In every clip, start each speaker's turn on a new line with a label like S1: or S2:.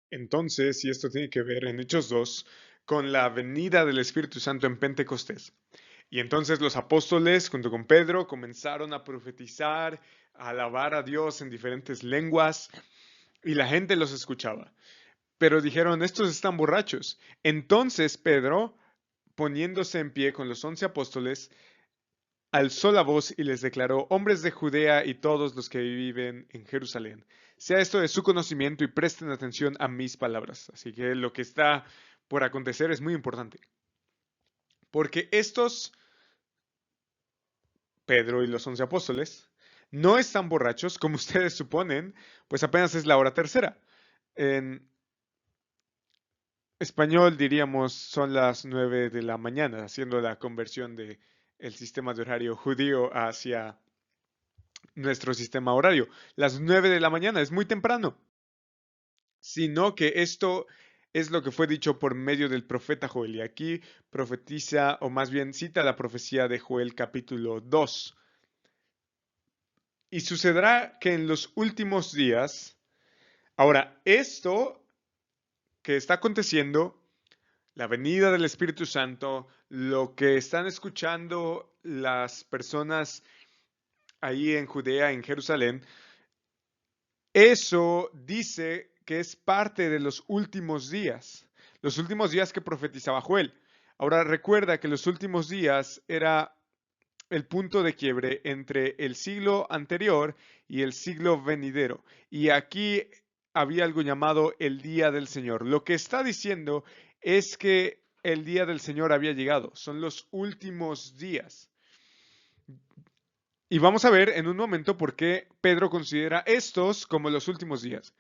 S1: Entonces, y esto tiene que ver en Hechos 2 con la venida del Espíritu Santo en Pentecostés. Y entonces los apóstoles, junto con Pedro, comenzaron a profetizar, a alabar a Dios en diferentes lenguas, y la gente los escuchaba. Pero dijeron, estos están borrachos. Entonces Pedro, poniéndose en pie con los 11 apóstoles, alzó la voz y les declaró, hombres de Judea y todos los que viven en Jerusalén, sea esto de su conocimiento y presten atención a mis palabras. Así que lo que está por acontecer es muy importante, porque estos, Pedro y los 11 apóstoles, no están borrachos como ustedes suponen, pues apenas es la hora tercera. En español diríamos son las 9 de la mañana, haciendo la conversión de el sistema de horario judío hacia nuestro sistema horario. Las 9 de la mañana es muy temprano, sino que esto es lo que fue dicho por medio del profeta Joel. Y aquí profetiza, o más bien cita la profecía de Joel capítulo 2. Y sucederá que en los últimos días, ahora, esto que está aconteciendo, la venida del Espíritu Santo, lo que están escuchando las personas ahí en Judea, en Jerusalén, eso dice que es parte de los últimos días que profetizaba Joel. Ahora recuerda que los últimos días era el punto de quiebre entre el siglo anterior y el siglo venidero. Y aquí había algo llamado el día del Señor. Lo que está diciendo es que el día del Señor había llegado. Son los últimos días. Y vamos a ver en un momento por qué Pedro considera estos como los últimos días.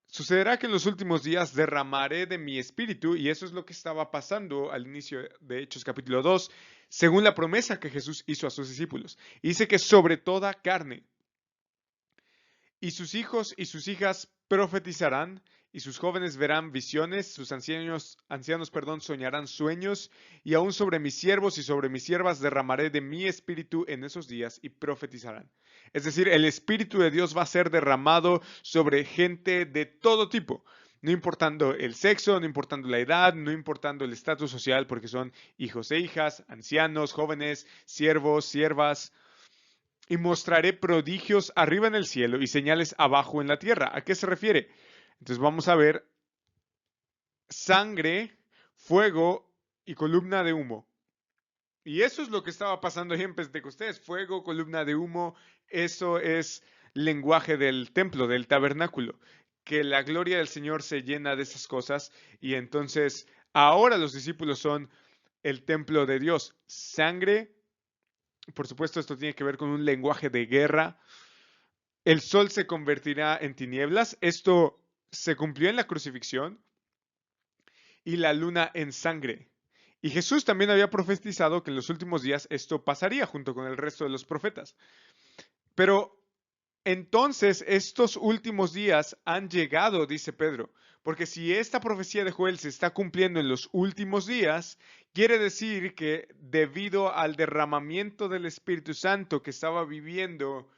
S1: Sucederá que en los últimos días derramaré de mi espíritu, y eso es lo que estaba pasando al inicio de Hechos capítulo 2, según la promesa que Jesús hizo a sus discípulos. Y dice que sobre toda carne, y sus hijos y sus hijas profetizarán, y sus jóvenes verán visiones, sus ancianos, soñarán sueños, y aún sobre mis siervos y sobre mis siervas derramaré de mi espíritu en esos días y profetizarán. Es decir, el espíritu de Dios va a ser derramado sobre gente de todo tipo. No importando el sexo, no importando la edad, no importando el estatus social, porque son hijos e hijas, ancianos, jóvenes, siervos, siervas, y mostraré prodigios arriba en el cielo y señales abajo en la tierra. ¿A qué se refiere? Entonces vamos a ver sangre, fuego y columna de humo. Y eso es lo que estaba pasando ahí en Pentecostés. Fuego, columna de humo, eso es lenguaje del templo, del tabernáculo. Que la gloria del Señor se llena de esas cosas y entonces ahora los discípulos son el templo de Dios. Sangre, por supuesto esto tiene que ver con un lenguaje de guerra. El sol se convertirá en tinieblas. Esto se cumplió en la crucifixión. Y la luna en sangre. Y Jesús también había profetizado que en los últimos días esto pasaría junto con el resto de los profetas. Pero entonces estos últimos días han llegado, dice Pedro, porque si esta profecía de Joel se está cumpliendo en los últimos días, quiere decir que debido al derramamiento del Espíritu Santo que estaba viviendo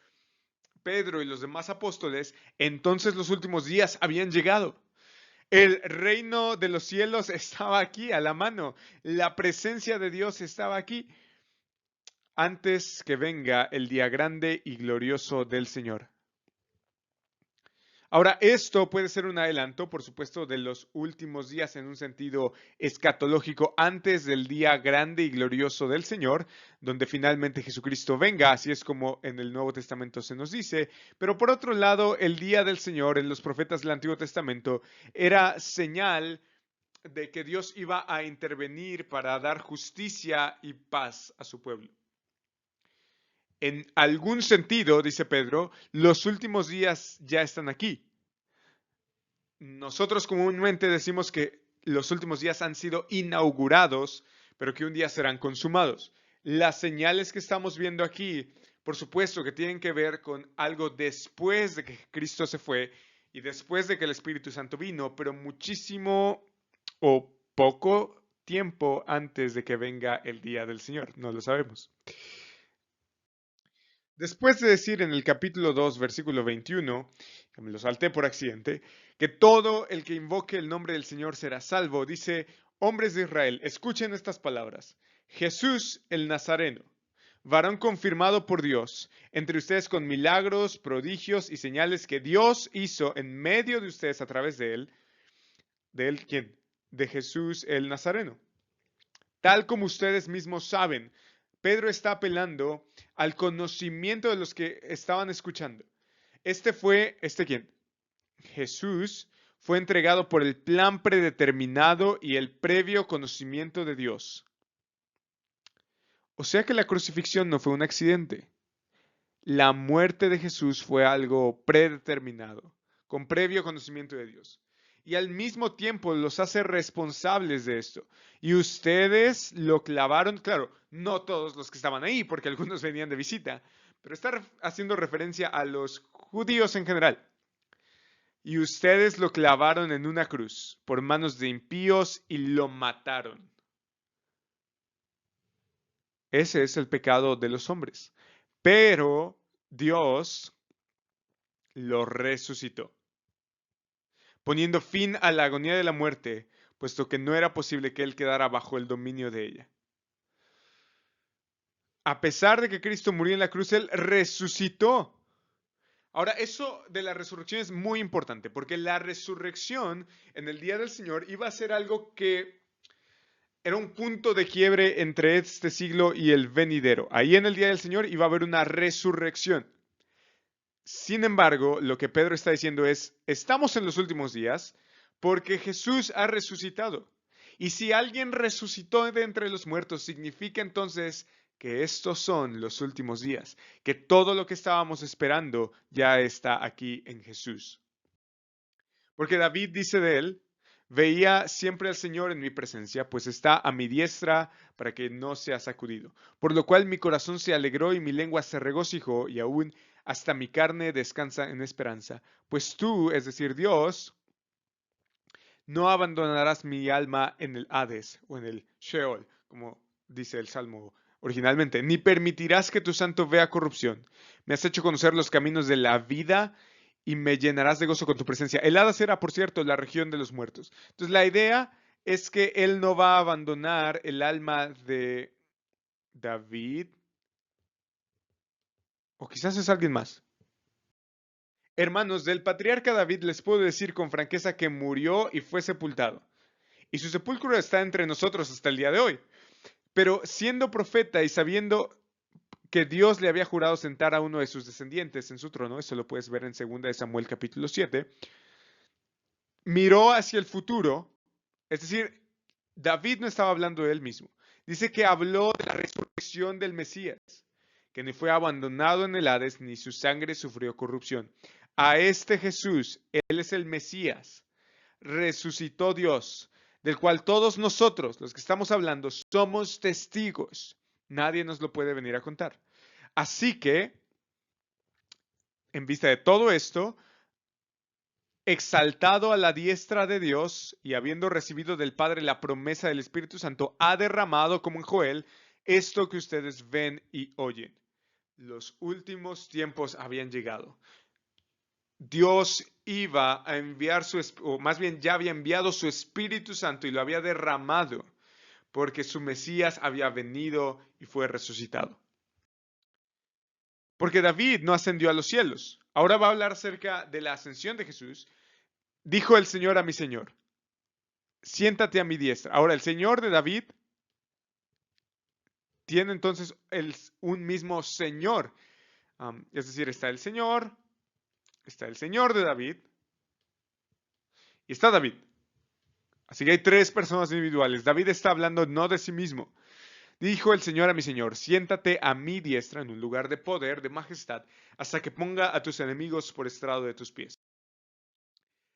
S1: Pedro y los demás apóstoles, entonces los últimos días habían llegado. El reino de los cielos estaba aquí a la mano. La presencia de Dios estaba aquí antes que venga el día grande y glorioso del Señor. Ahora, esto puede ser un adelanto, por supuesto, de los últimos días en un sentido escatológico antes del día grande y glorioso del Señor, donde finalmente Jesucristo venga, así es como en el Nuevo Testamento se nos dice. Pero por otro lado, el día del Señor en los profetas del Antiguo Testamento era señal de que Dios iba a intervenir para dar justicia y paz a su pueblo. En algún sentido, dice Pedro, los últimos días ya están aquí. Nosotros comúnmente decimos que los últimos días han sido inaugurados, pero que un día serán consumados. Las señales que estamos viendo aquí, por supuesto que tienen que ver con algo después de que Cristo se fue y después de que el Espíritu Santo vino, pero muchísimo o poco tiempo antes de que venga el día del Señor. No lo sabemos. Después de decir en el capítulo 2, versículo 21, que me lo salté por accidente, que todo el que invoque el nombre del Señor será salvo. Dice, hombres de Israel, escuchen estas palabras. Jesús el Nazareno, varón confirmado por Dios, entre ustedes con milagros, prodigios y señales que Dios hizo en medio de ustedes a través de él, ¿quién? De Jesús el Nazareno. Tal como ustedes mismos saben, Pedro está apelando al conocimiento de los que estaban escuchando. ¿Este quién? Jesús fue entregado por el plan predeterminado y el previo conocimiento de Dios. O sea que la crucifixión no fue un accidente. La muerte de Jesús fue algo predeterminado, con previo conocimiento de Dios. Y al mismo tiempo los hace responsables de esto. Y ustedes lo clavaron, claro, no todos los que estaban ahí, porque algunos venían de visita, pero está haciendo referencia a los judíos en general. Y ustedes lo clavaron en una cruz por manos de impíos y lo mataron. Ese es el pecado de los hombres. Pero Dios lo resucitó, poniendo fin a la agonía de la muerte, puesto que no era posible que él quedara bajo el dominio de ella. A pesar de que Cristo murió en la cruz, él resucitó. Ahora, eso de la resurrección es muy importante, porque la resurrección en el día del Señor iba a ser algo que era un punto de quiebre entre este siglo y el venidero. Ahí en el día del Señor iba a haber una resurrección. Sin embargo, lo que Pedro está diciendo es, estamos en los últimos días porque Jesús ha resucitado. Y si alguien resucitó de entre los muertos, significa entonces que estos son los últimos días, que todo lo que estábamos esperando ya está aquí en Jesús. Porque David dice de él, veía siempre al Señor en mi presencia, pues está a mi diestra para que no sea sacudido. Por lo cual mi corazón se alegró y mi lengua se regocijó, y aún hasta mi carne descansa en esperanza. Pues tú, es decir, Dios, no abandonarás mi alma en el Hades o en el Sheol, como dice el Salmo originalmente, ni permitirás que tu santo vea corrupción. Me has hecho conocer los caminos de la vida y me llenarás de gozo con tu presencia. El Hades era, por cierto, la región de los muertos. Entonces la idea es que él no va a abandonar el alma de David, o quizás es alguien más. Hermanos, del patriarca David les puedo decir con franqueza que murió y fue sepultado. Y su sepulcro está entre nosotros hasta el día de hoy. Pero siendo profeta y sabiendo que Dios le había jurado sentar a uno de sus descendientes en su trono, eso lo puedes ver en 2 de Samuel capítulo 7, miró hacia el futuro, es decir, David no estaba hablando de él mismo. Dice que habló de la resurrección del Mesías, que ni fue abandonado en el Hades, ni su sangre sufrió corrupción. A este Jesús, él es el Mesías, resucitó Dios, del cual todos nosotros, los que estamos hablando, somos testigos. Nadie nos lo puede venir a contar. Así que, en vista de todo esto, exaltado a la diestra de Dios y habiendo recibido del Padre la promesa del Espíritu Santo, ha derramado, como en Joel, esto que ustedes ven y oyen. Los últimos tiempos habían llegado. Dios iba a enviar o más bien ya había enviado su Espíritu Santo y lo había derramado porque su Mesías había venido y fue resucitado. Porque David no ascendió a los cielos. Ahora va a hablar acerca de la ascensión de Jesús. Dijo el Señor a mi Señor, siéntate a mi diestra. Ahora, el Señor de David tiene entonces un mismo Señor. Es decir, está el Señor de David y está David. Así que hay tres personas individuales. David está hablando no de sí mismo. Dijo el Señor a mi Señor, siéntate a mi diestra en un lugar de poder, de majestad, hasta que ponga a tus enemigos por estrado de tus pies.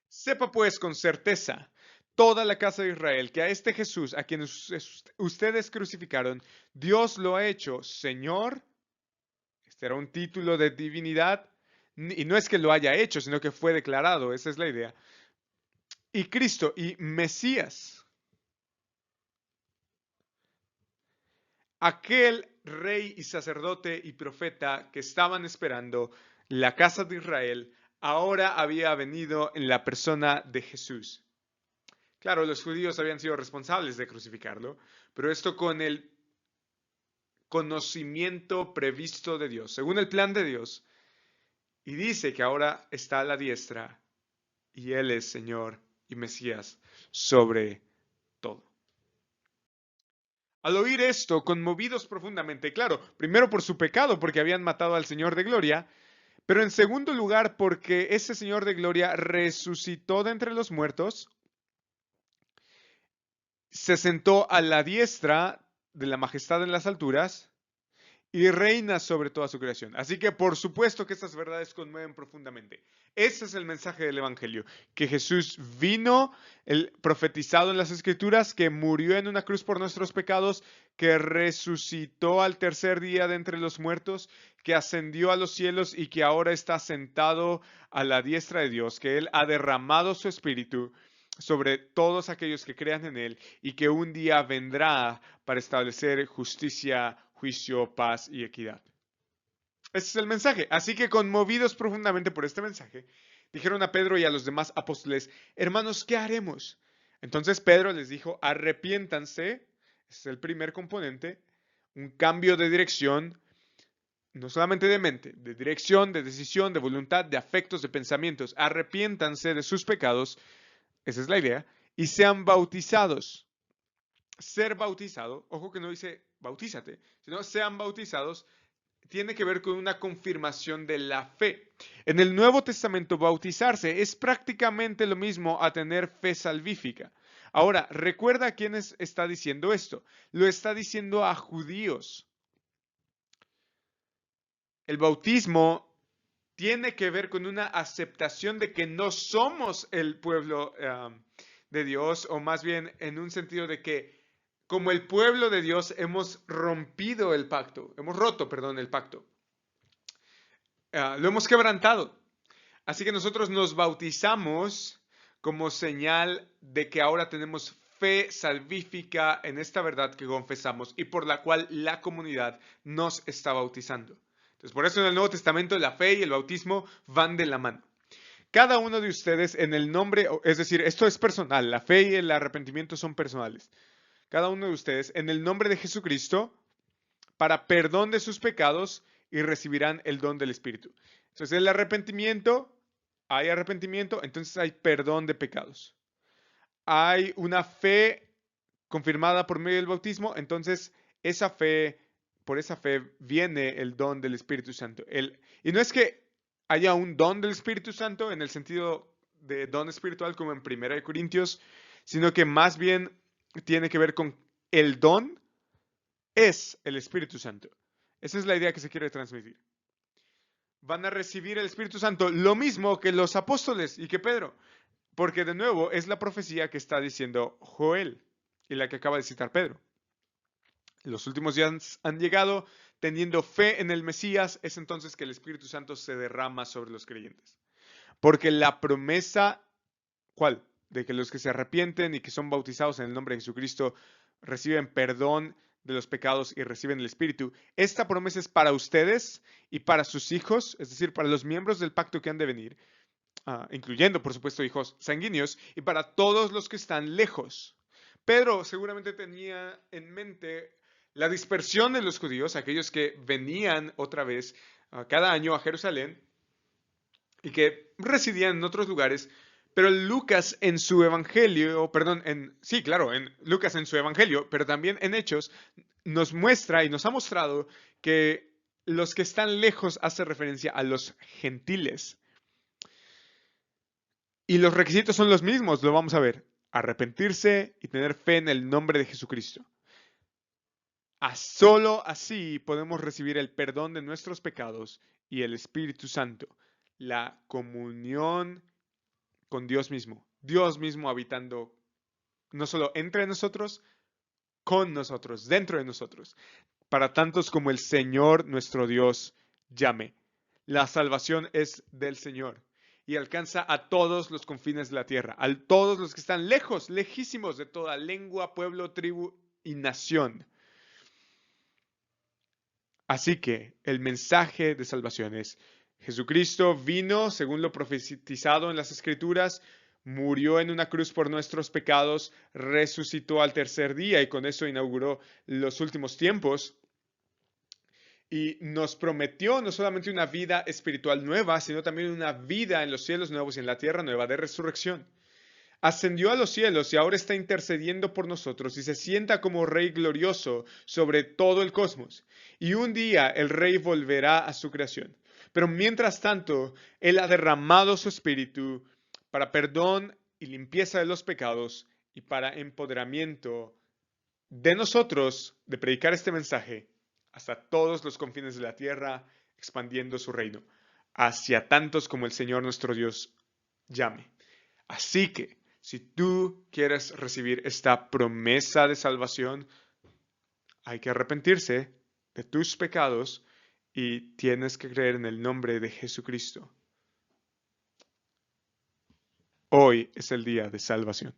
S1: Sepa pues con certeza toda la casa de Israel que a este Jesús, a quien ustedes crucificaron, Dios lo ha hecho Señor. Este era un título de divinidad, y no es que lo haya hecho, sino que fue declarado, esa es la idea. Y Cristo, y Mesías. Aquel rey y sacerdote y profeta que estaban esperando la casa de Israel ahora había venido en la persona de Jesús. Claro, los judíos habían sido responsables de crucificarlo, pero esto con el conocimiento previsto de Dios, según el plan de Dios, y dice que ahora está a la diestra y Él es Señor y Mesías sobre todo. Al oír esto, conmovidos profundamente, claro, primero por su pecado, porque habían matado al Señor de Gloria, pero en segundo lugar porque ese Señor de Gloria resucitó de entre los muertos, se sentó a la diestra de la majestad en las alturas y reina sobre toda su creación. Así que por supuesto que estas verdades conmueven profundamente. Ese es el mensaje del Evangelio, que Jesús vino, el profetizado en las Escrituras, que murió en una cruz por nuestros pecados, que resucitó al tercer día de entre los muertos, que ascendió a los cielos y que ahora está sentado a la diestra de Dios, que Él ha derramado su Espíritu sobre todos aquellos que crean en Él y que un día vendrá para establecer justicia, juicio, paz y equidad. Ese es el mensaje. Así que conmovidos profundamente por este mensaje, dijeron a Pedro y a los demás apóstoles, hermanos, ¿qué haremos? Entonces Pedro les dijo, arrepiéntanse, ese es el primer componente, un cambio de dirección, no solamente de mente, de dirección, de decisión, de voluntad, de afectos, de pensamientos. Arrepiéntanse de sus pecados, esa es la idea, y sean bautizados. Ser bautizado, ojo que no dice bautízate, sino sean bautizados, tiene que ver con una confirmación de la fe. En el Nuevo Testamento, bautizarse es prácticamente lo mismo a tener fe salvífica. Ahora, recuerda a quién está diciendo esto. Lo está diciendo a judíos. El bautismo tiene que ver con una aceptación de que no somos el pueblo de Dios, o más bien en un sentido de que como el pueblo de Dios hemos rompido el pacto, hemos roto, perdón, el pacto. Lo hemos quebrantado. Así que nosotros nos bautizamos como señal de que ahora tenemos fe salvífica en esta verdad que confesamos y por la cual la comunidad nos está bautizando. Entonces, por eso en el Nuevo Testamento la fe y el bautismo van de la mano. Cada uno de ustedes en el nombre, es decir, esto es personal, la fe y el arrepentimiento son personales. Cada uno de ustedes en el nombre de Jesucristo para perdón de sus pecados y recibirán el don del Espíritu. Entonces, el arrepentimiento, hay arrepentimiento, entonces hay perdón de pecados. Hay una fe confirmada por medio del bautismo, entonces esa fe, por esa fe viene el don del Espíritu Santo. Y no es que haya un don del Espíritu Santo en el sentido de don espiritual como en 1 Corintios, sino que más bien tiene que ver con el don es el Espíritu Santo. Esa es la idea que se quiere transmitir. Van a recibir el Espíritu Santo lo mismo que los apóstoles y que Pedro, porque de nuevo es la profecía que está diciendo Joel y la que acaba de citar Pedro. Los últimos días han llegado, teniendo fe en el Mesías, es entonces que el Espíritu Santo se derrama sobre los creyentes. Porque la promesa, ¿cuál? De que los que se arrepienten y que son bautizados en el nombre de Jesucristo reciben perdón de los pecados y reciben el Espíritu. Esta promesa es para ustedes y para sus hijos, es decir, para los miembros del pacto que han de venir, incluyendo, por supuesto, hijos sanguíneos, y para todos los que están lejos. Pedro seguramente tenía en mente la dispersión de los judíos, aquellos que venían otra vez cada año a Jerusalén y que residían en otros lugares, pero Lucas en su evangelio, perdón, sí, claro, en Lucas en su evangelio, pero también en Hechos, nos muestra y nos ha mostrado que los que están lejos hace referencia a los gentiles. Y los requisitos son los mismos, lo vamos a ver. Arrepentirse y tener fe en el nombre de Jesucristo. Solo así podemos recibir el perdón de nuestros pecados y el Espíritu Santo, la comunión con Dios mismo habitando no solo entre nosotros, con nosotros, dentro de nosotros, para tantos como el Señor nuestro Dios llame. La salvación es del Señor y alcanza a todos los confines de la tierra, a todos los que están lejos, lejísimos de toda lengua, pueblo, tribu y nación. Así que el mensaje de salvación es Jesucristo vino, según lo profetizado en las Escrituras, murió en una cruz por nuestros pecados, resucitó al tercer día y con eso inauguró los últimos tiempos. Y nos prometió no solamente una vida espiritual nueva, sino también una vida en los cielos nuevos y en la tierra nueva de resurrección. Ascendió a los cielos y ahora está intercediendo por nosotros y se sienta como Rey glorioso sobre todo el cosmos. Y un día el Rey volverá a su creación. Pero mientras tanto, Él ha derramado su espíritu para perdón y limpieza de los pecados y para empoderamiento de nosotros de predicar este mensaje hasta todos los confines de la tierra, expandiendo su reino, hacia tantos como el Señor nuestro Dios llame. Así que, si tú quieres recibir esta promesa de salvación, hay que arrepentirse de tus pecados y tienes que creer en el nombre de Jesucristo. Hoy es el día de salvación.